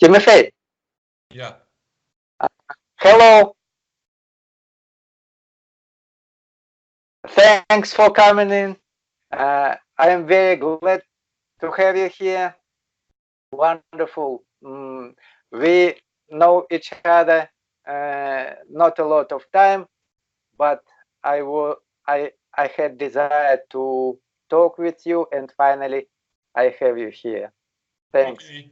Timophey. Yeah. Hello. Thanks for coming in. I am very glad to have you here. Wonderful. We know each other not a lot of time, but I had desire to talk with you, and finally I have you here. Thanks. Okay.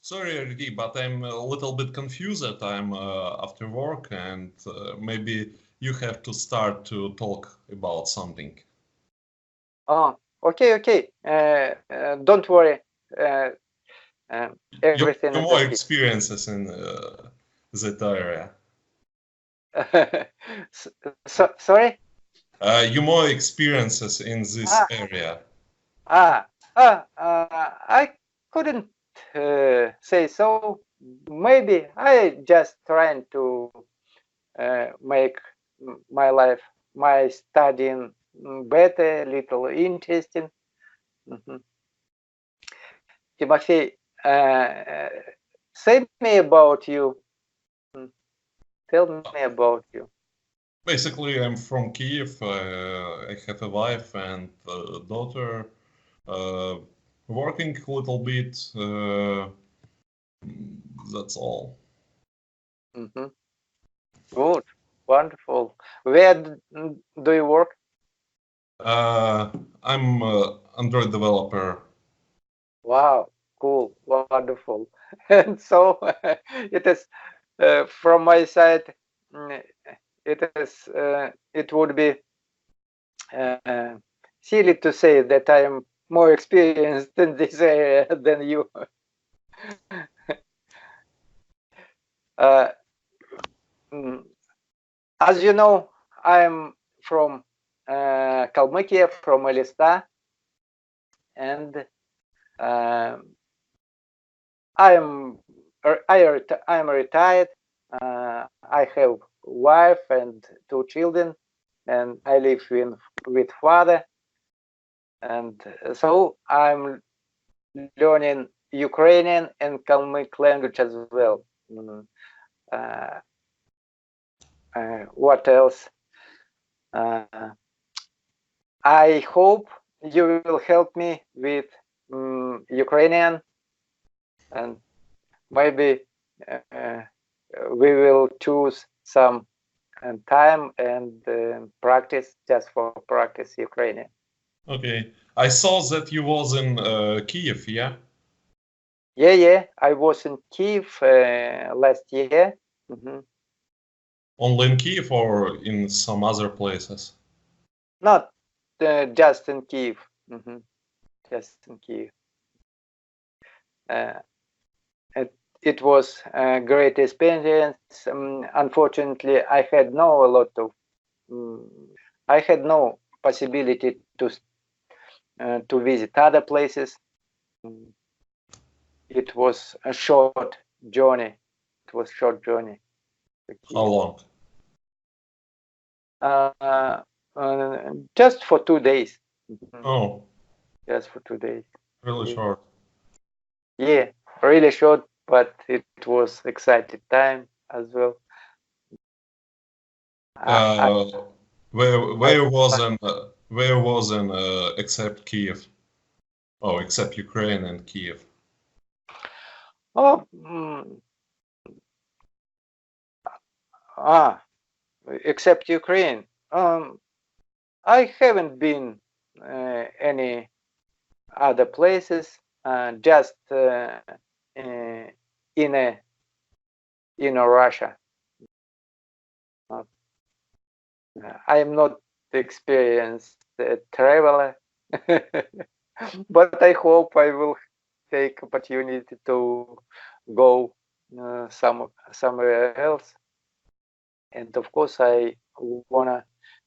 Sorry, RD, but I'm a little bit confused. I'm after work, and maybe you have to start to talk about something. Oh, okay. Don't worry. Everything Your is more okay. experiences in that area. Sorry? You more experiences in this area. I couldn't say so. Maybe I just trying to make my life, my studying better, little interesting. Timophey, say me about you. Tell me about you. Basically, I'm from Kiev. I have a wife and a daughter. Working a little bit. That's all. Good, wonderful. Where do you work? I'm Android developer. Wow, cool, wonderful. And so it is from my side. It would be silly to say that I am more experienced in this area than you. As you know, I'm from Kalmykia, from Elista, and I'm retired. I have wife and 2 children, and I live with father. And so I'm learning Ukrainian and Kalmyk language as well. What else? I hope you will help me with Ukrainian, and maybe we will choose some time and practice, just for practice Ukrainian. Okay. I saw that you was in Kiev, yeah? Yeah. I was in Kiev last year. Only in Kiev or in some other places? Not just in Kiev. Just in Kiev. It was a great experience. Unfortunately, I had no possibility to visit other places. It was a short journey. How long? Just for 2 days. Oh. Just for 2 days. Really short. Yeah, really short, but it was exciting time as well. Where was an except Kiev? Oh, except Ukraine and Kiev. Oh, except Ukraine. I haven't been any other places. Just in Russia. I am not experienced traveler, but I hope I will take opportunity to go somewhere else. And of course, I wanna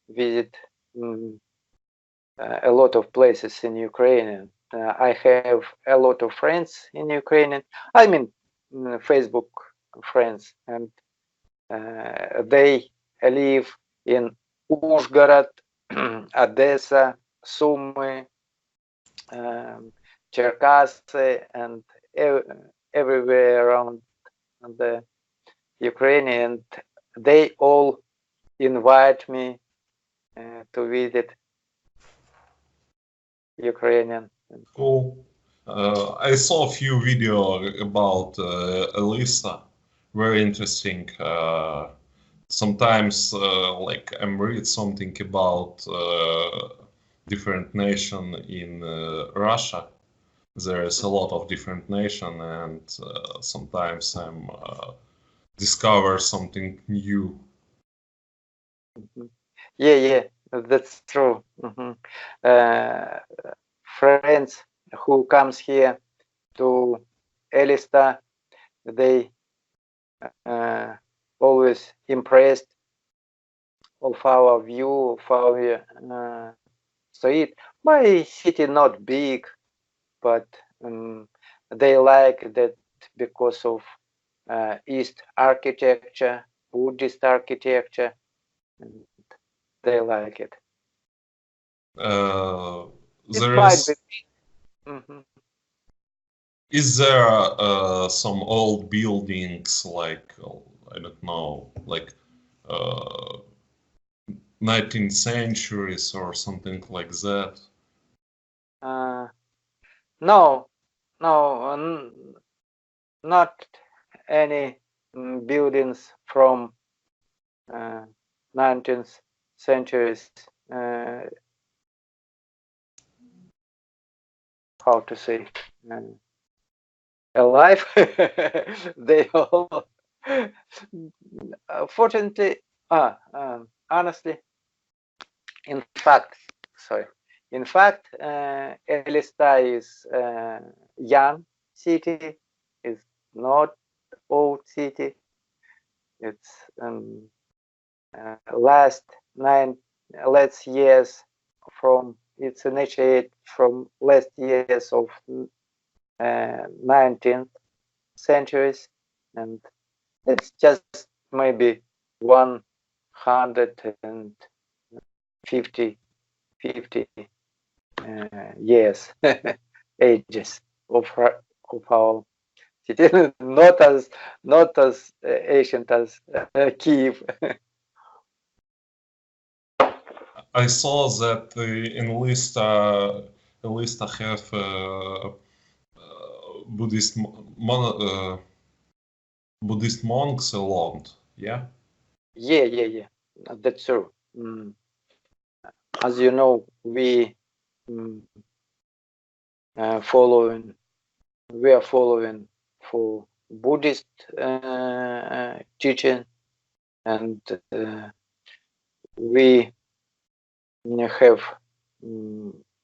visit a lot of places in Ukraine. I have a lot of friends in Ukraine. I mean, Facebook friends, and they live in Uzhgorod, Odessa, Sumy, Cherkasy and everywhere around the Ukraine, and they all invite me to visit Ukrainian. Cool. I saw a few videos about Elisa. Very interesting. Sometimes, like I'm read something about different nation in Russia. There is a lot of different nation, and sometimes I'm discover something new. Yeah, that's true. Friends who comes here to Elista, they always impressed of our view, of our street. My city not big, but they like that because of East architecture, Buddhist architecture, and they like it. There is. Is there some old buildings like I don't know, like 19th centuries or something like that? No, not any buildings from 19th centuries. How to say? Alive. They all. Fortunately, honestly, in fact, Elista is young city. It's not old city. It's last years from it's initiated from last years of 19th centuries, and it's just maybe 150 years ages of our city. not as ancient as Kiev. I saw that in Elista have Buddhist monks along. Yeah. Yeah. That's true. As you know, we are following for Buddhist teaching, and we have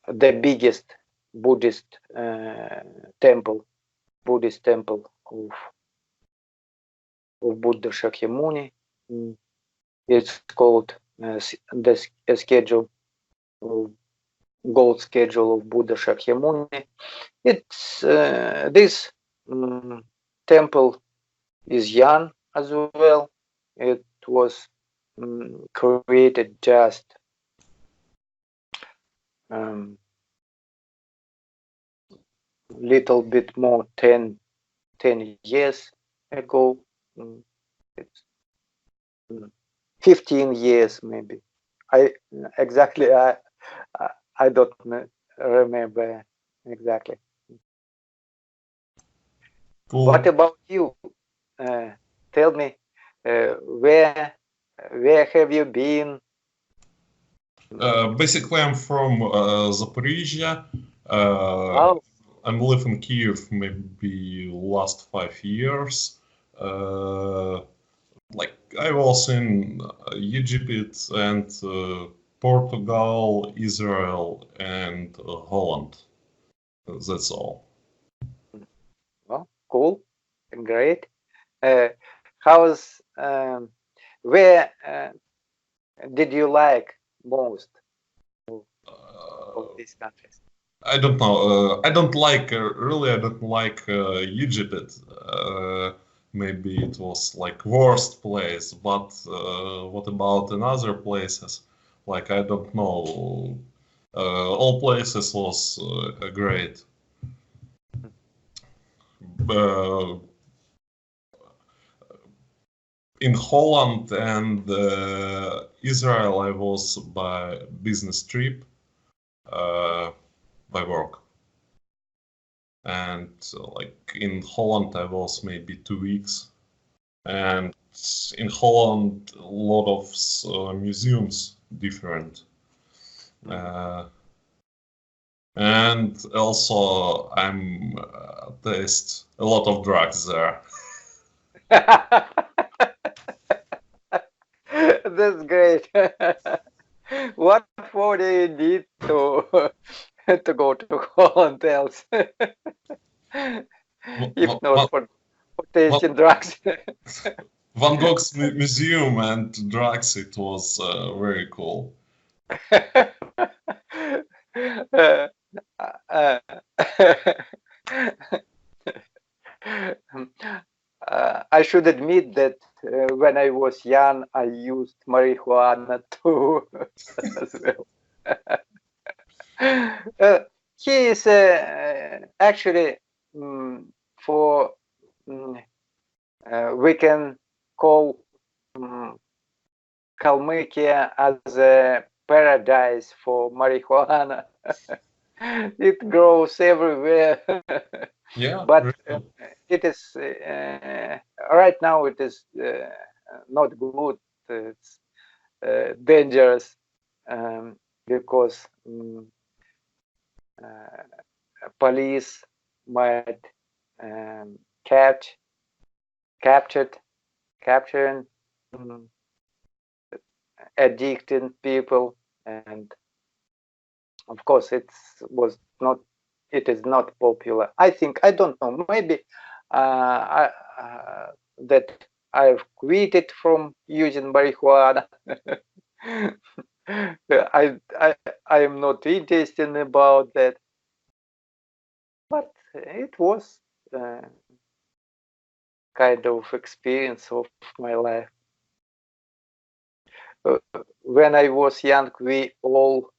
the biggest Buddhist temple of Buddha Shakyamuni. It's called the schedule of gold schedule of Buddha Shakyamuni. It's this temple is young as well. It was created just little bit more 10 years ago. It's 15 years maybe. I don't remember exactly. Cool. What about you? Tell me, where have you been? Basically, I'm from Zaporizhia. I'm living in Kiev maybe last 5 years. Like I was in Egypt and Portugal, Israel, and Holland. That's all. Well, cool, great. How's where did you like most of these countries? I don't know. I don't like really. I don't like Egypt. Maybe it was like worst place. But what about in other places? Like I don't know. All places was great. in Holland and Israel, I was by business trip, by work. And like in Holland, I was maybe 2 weeks. And in Holland, a lot of museums different. And also I'm taste a lot of drugs there. That's great. What for do you need to to go to Holland else? If not for tasting drugs. Van Gogh's museum and drugs, it was very cool. I should admit that when I was young, I used marijuana too as well. He is actually for we can call Kalmykia as a paradise for marijuana. It grows everywhere. Yeah, but it is right now it is not good. It's dangerous because police might capturing addicted people, and of course it is not popular. I think, I don't know, maybe that I've quitted from using marijuana. I am not interested about that, but it was kind of experience of my life. When I was young, we all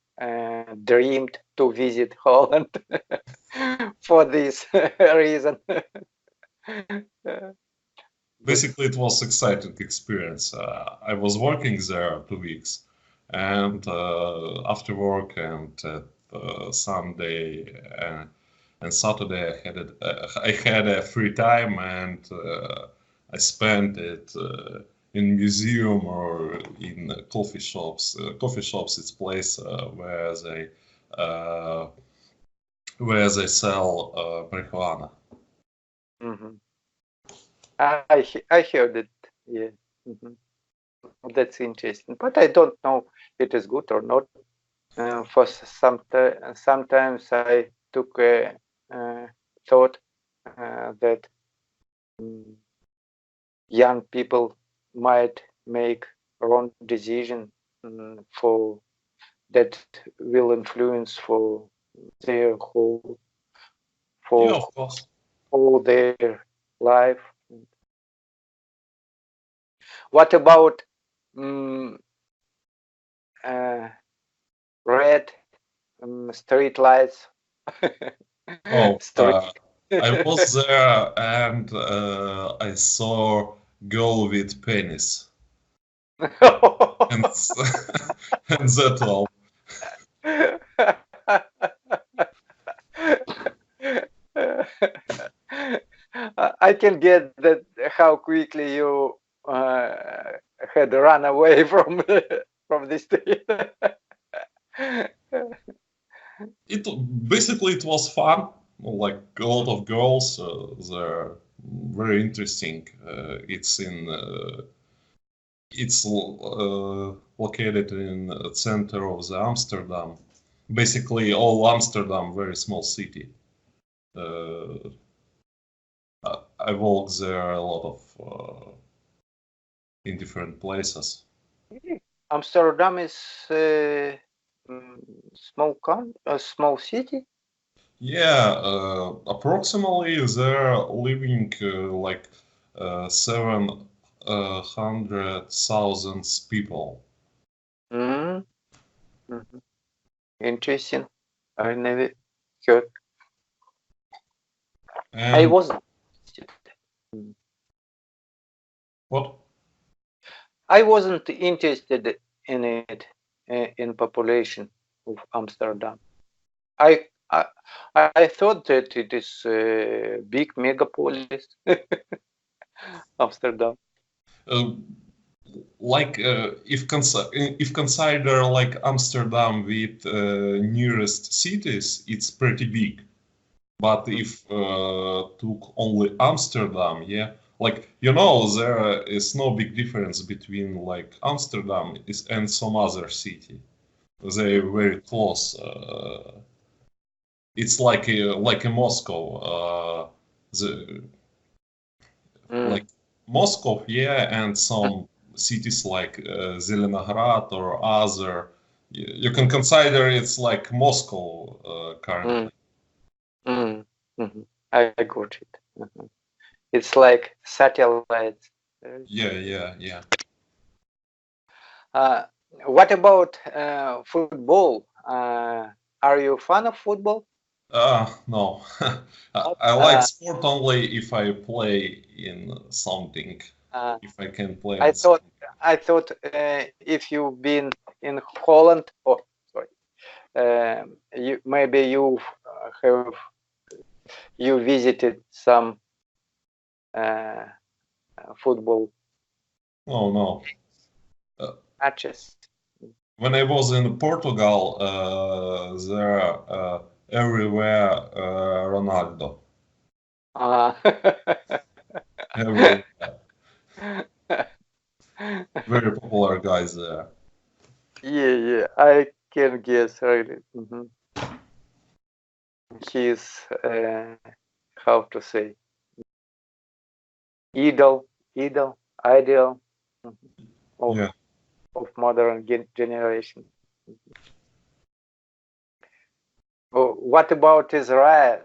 dreamed to visit Holland for this reason. Basically, it was exciting experience. I was working there 2 weeks, and after work and Sunday and Saturday, I had a free time, and I spent it in museum or in coffee shops. Coffee shops, it's place where they sell marijuana. Mm-hmm. I heard it. Yeah, that's interesting, but I don't know it is good or not. For sometimes I took a thought that young people might make wrong decision for that will influence for their whole Yeah, of course. all their life. What about red street lights? Oh, I was there and I saw girl with penis. and, and that's all. I can get that how quickly you had run away from the street. Basically it was fun. Like a lot of girls, they're very interesting. It's located in the center of the Amsterdam. Basically, all Amsterdam, very small city. I walked there a lot of in different places. Amsterdam is small city. Yeah, approximately they're living like 700,000 people. Interesting. I never heard. And I was What? I wasn't interested in it, in population of Amsterdam. I thought that it is a big megapolis, Amsterdam. If consider like Amsterdam with nearest cities, it's pretty big. But if took only Amsterdam, yeah, like there is no big difference between like Amsterdam and some other city. They're very close. It's like a Moscow. Like Moscow, yeah, and some cities like Zelenograd or other. You can consider it's like Moscow currently. I got it. It's like satellites. Yeah. What about football? Are you a fan of football? No. I like sport only if I play in something. If I can play. I thought if you've been in Holland, you visited some football. No. Matches. When I was in Portugal, there everywhere Ronaldo. Everywhere. Very popular guys there. Yeah, I can guess really. He's how to say ideal of modern generation. What about Israel?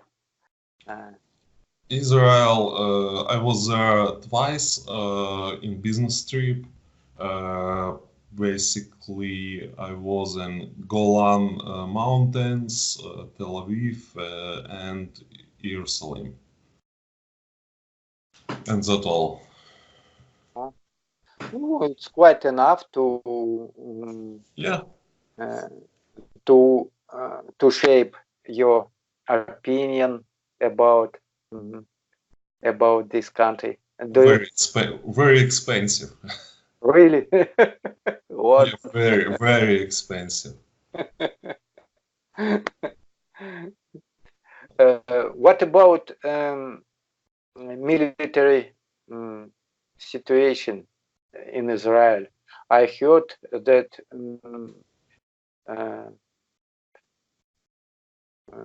Israel, I was there twice in business trip. Basically, I was in Golan Mountains, Tel Aviv, and Jerusalem. And that's all. It's quite enough to to shape your opinion about this country. Very expensive. Really? What? Yeah, very expensive. What about military situation in Israel? I heard that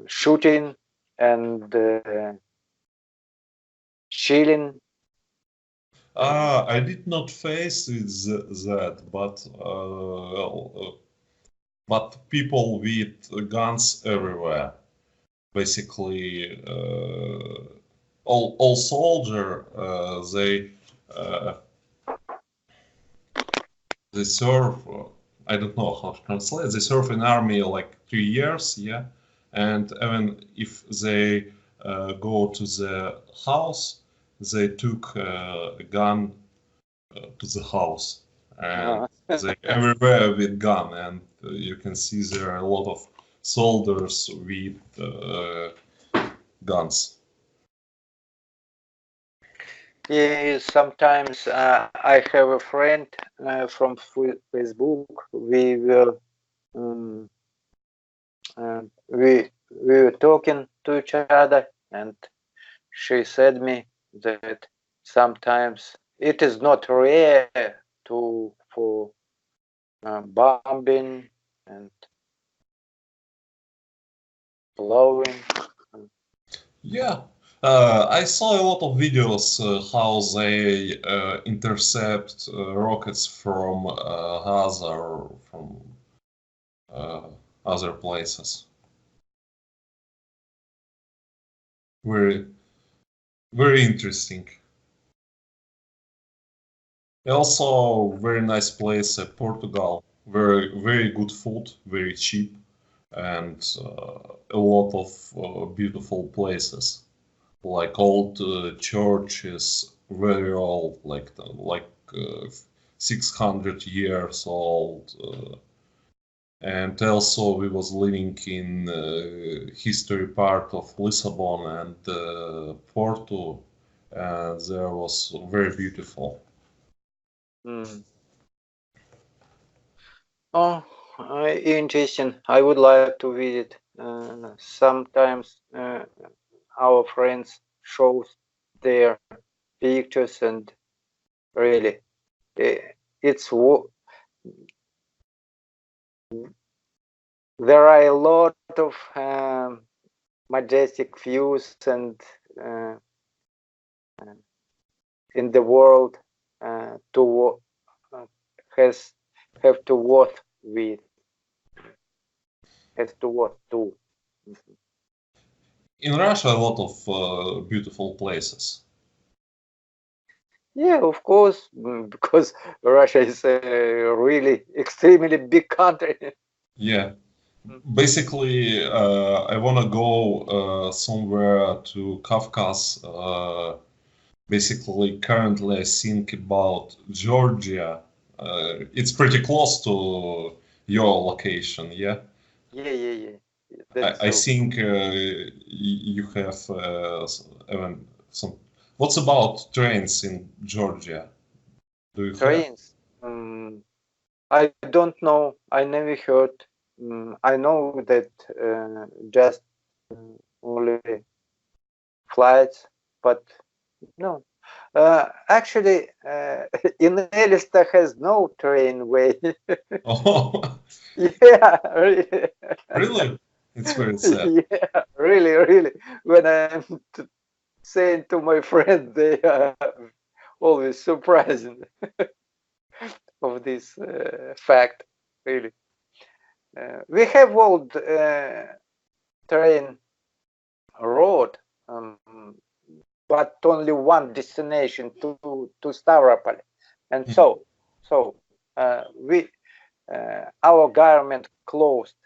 shooting and chilling. I did not face that, but people with guns everywhere. Basically, all soldier they serve. I don't know how to translate. They serve in army like 3 years, yeah, and even if they go to the house, they took a gun to the house, and they everywhere with gun, and you can see there are a lot of soldiers with guns. Yeah, sometimes I have a friend from Facebook. We were talking to each other, and she said me that sometimes it is not rare for bombing and blowing. Yeah. I saw a lot of videos how they intercept rockets from Gaza or from other places. Very interesting. Also, very nice place, Portugal. Very good food, very cheap, and a lot of beautiful places. like old churches, very old, like 600 years old. And also we was living in history part of Lisbon and Porto, and there was very beautiful. Oh, interesting. I would like to visit. Sometimes our friends show their pictures, and really, it's there are a lot of majestic views and in the world to have to work with, has to work too. In Russia, a lot of beautiful places. Yeah, of course, because Russia is a really extremely big country. Yeah. Basically, I want to go somewhere to Caucasus. Basically, currently I think about Georgia. It's pretty close to your location, yeah? Yeah. I think you have even some. What's about trains in Georgia? Do you have? Trains. I don't know. I never heard. I know that just only flights, but no. Actually, in Elista has no train way. Oh, Yeah, really. really? It's very sad. Yeah, really. When I'm saying to my friends, they are always surprising of this fact. Really, we have old train road, but only one destination to Stavropol, and so we our government closed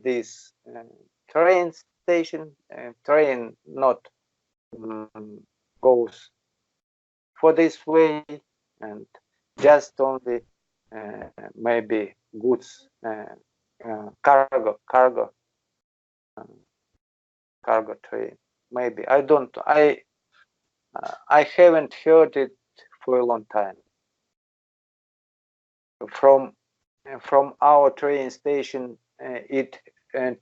this train station. Train not goes for this way, and just only maybe goods, cargo train. Maybe I haven't heard it for a long time. From our train station, it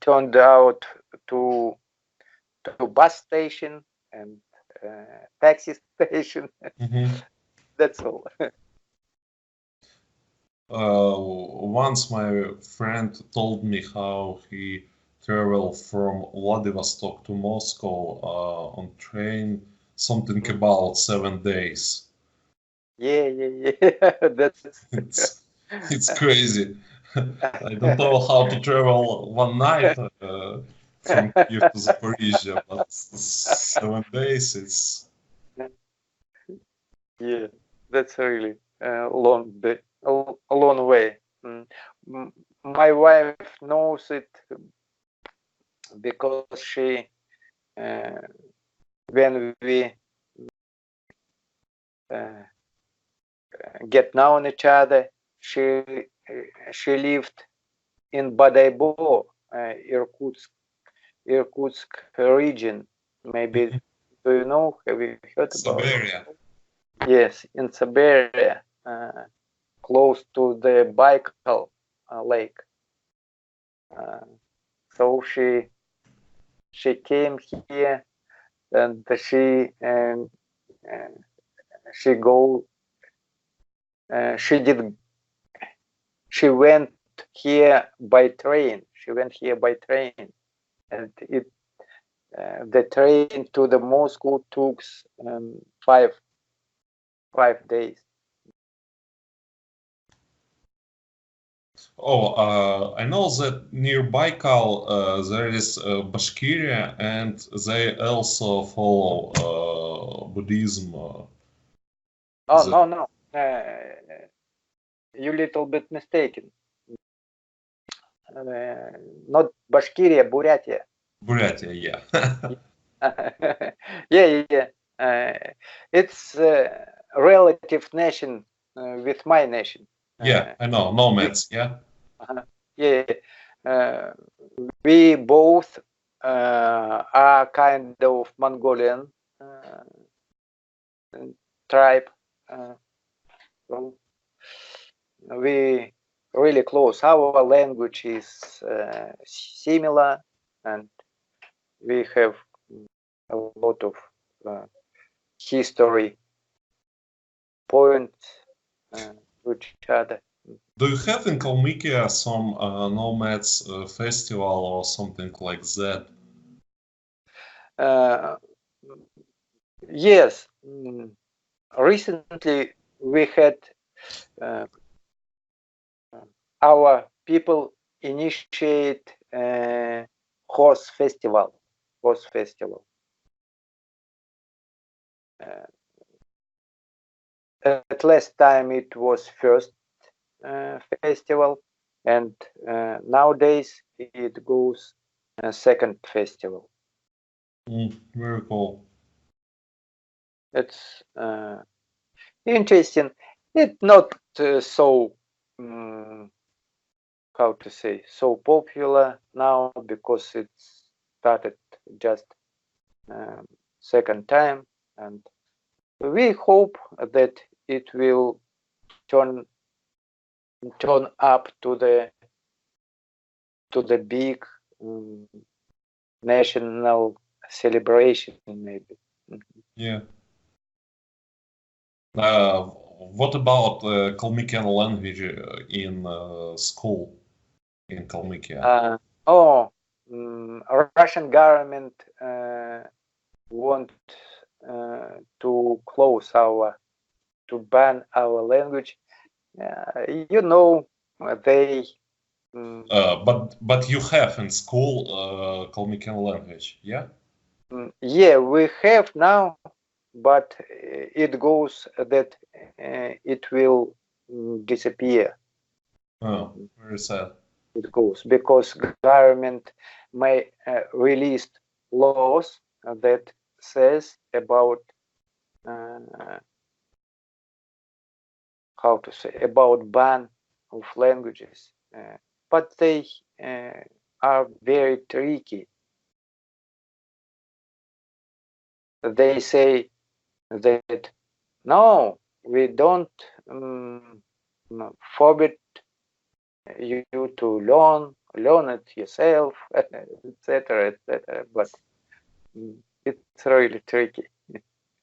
turned out to bus station and taxi station. That's all. Once my friend told me how he traveled from Vladivostok to Moscow on train, something about 7 days. Yeah. It's crazy. I don't know how to travel one night from here to Zaporizhia, but 7 days, it's... Yeah, that's really a long way. My wife knows it because she, when we get known each other, she lived in Badaybo, Irkutsk region. Maybe do you know? Have you heard about Siberia. Yes, in Siberia, close to the Baikal lake. So she came here, and she went here by train. And the train to the Moscow took 5 days. Oh, I know that near Baikal there is Bashkiria, and they also follow Buddhism. No. You little bit mistaken. Not Bashkiria, Buryatia. Buryatia, yeah. Yeah. It's a relative nation with my nation. Yeah, I know, nomads. Yeah. Yeah. We both are kind of Mongolian tribe. So we really close. Our language is similar, and we have a lot of history points to each other. Do you have in Kalmykia some nomads festival or something like that? Yes, recently we had our people initiate horse festival. At last time it was first festival, and nowadays it goes second festival. Very cool. It's interesting. It's not so how to say, so popular now because it started just second time, and we hope that it will turn up to the big national celebration maybe. Yeah. What about Kalmykian language in school in Kalmykia? Russian government want to close to ban our language. You know, they. But you have in school Kalmykian language, yeah? Yeah, we have now, but it goes that it will disappear. Oh, very sad. It goes because government may release laws that says about how to say, about ban of languages, but they are very tricky. They say that no, we don't forbid you to learn it yourself, etc., etc. But it's really tricky.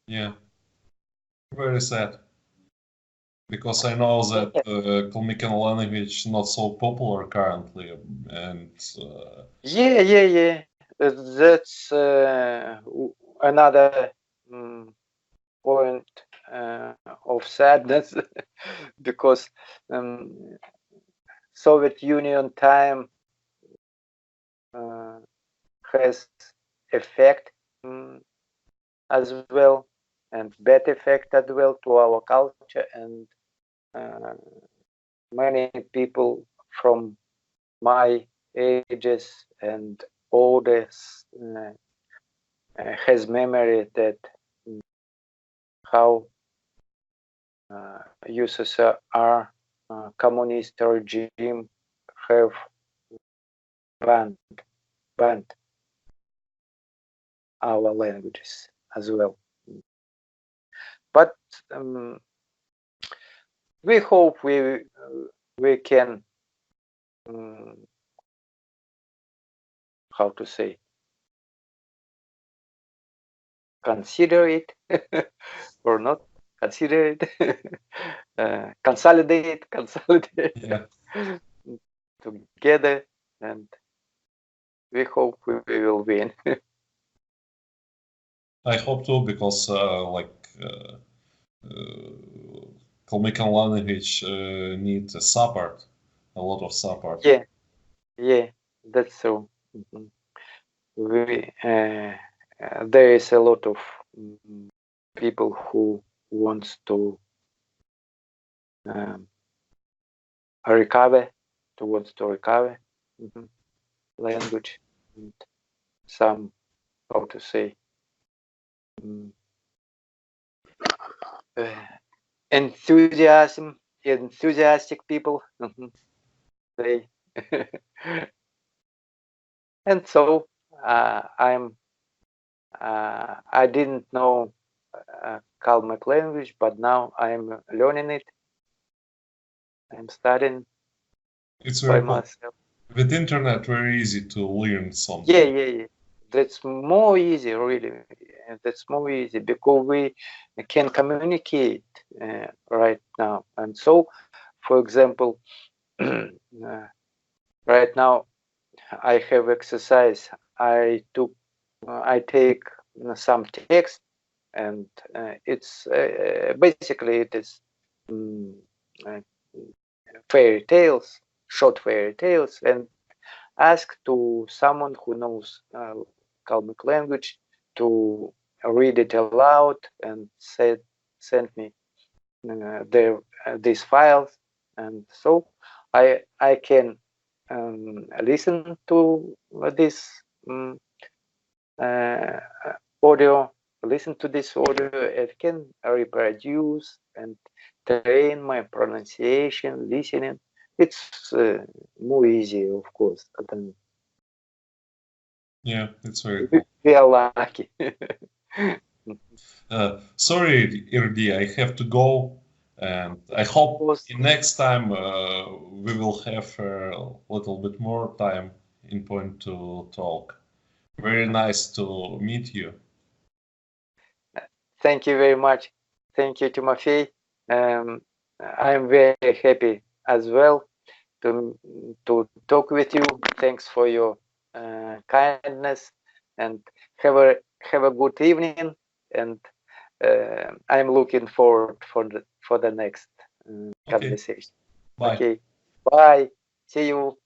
Yeah, very sad. Because I know that Kalmykian language not so popular currently, and Yeah. That's another point of sadness because Soviet Union time has effect as well, and bad effect as well to our culture, and many people from my ages and older has memory that how USSR communist regime have banned our languages as well. But we hope we can how to say, consider it or not consider it, consolidate yeah, together, and we hope we will win. I hope too, because Kalmykian language needs support, a lot of support. Yeah, that's so. We there is a lot of people who wants to recover, language, and some, how to say, enthusiastic people. They and so I didn't know Kalmyk language, but now I'm learning it. I'm studying It's by very cool. myself. With internet, very easy to learn something. Yeah. That's more easy, really. That's more easy because we can communicate right now. And so, for example, right now I have exercise. I take some text, and it's basically it is fairy tales, short fairy tales, and ask to someone who knows Kalmyk language to read it aloud and send me these files, and so I can listen to this audio, listen to this audio. It can reproduce and train my pronunciation, listening. It's more easy, of course, than Yeah, it's very cool. we are lucky. Sorry, Irdi, I have to go, and I hope next time we will have a little bit more time in point to talk. Very nice to meet you. Thank you very much. Thank you, Timophey. I'm very happy as well to talk with you. Thanks for your kindness, and have a good evening. And I'm looking forward for the next conversation. Bye. Okay, bye. See you.